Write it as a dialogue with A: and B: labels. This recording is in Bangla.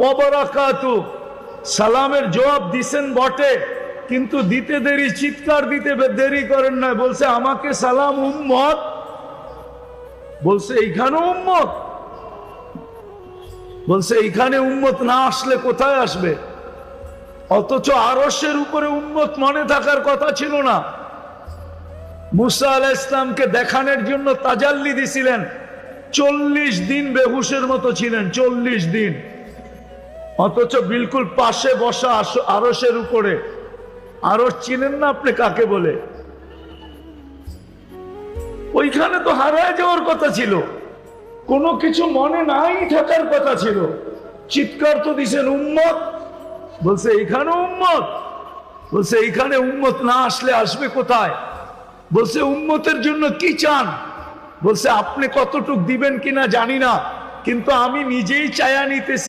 A: ওয়া বারাকাতুহু। সালামের জবাব দিছেন বটে, কিন্তু দিতে দেরি, চিৎকার দিতে দেরি করেন না। বলছে আমাকে সালাম উম্মত, বলছে এইখানেও উম্মত, বলছে এইখানে উম্মত না আসলে কোথায় আসবে? অথচ আরশের উপরে উম্মত মনে থাকার কথা ছিল না। মুসা আলাইহিস সালামকে দেখানোর জন্য তাজাল্লি দিছিলেন, 40 দিন বেহুশের মতো ছিলেন, 40 দিন। অথচ বিলকুল পাশে বসা আরশের উপরে। আরশ চিনেন না আপনি কাকে বলে? ওইখানে তো হারায় যাওয়ার কথা ছিল, কোনো কিছু মনে নাই থাকার কথা ছিল। চিৎকার তো দিছেন উম্মত, বলছে এইখানেও উম্মত, বলছে এইখানে উম্মত না আসলে আসবে কোথায়? বলছে উম্মতের জন্য কি চান? বলছে আপনি কতটুক দিবেন কিনা জানি না, কিন্তু আমি নিজেই চায়া নিতেছি।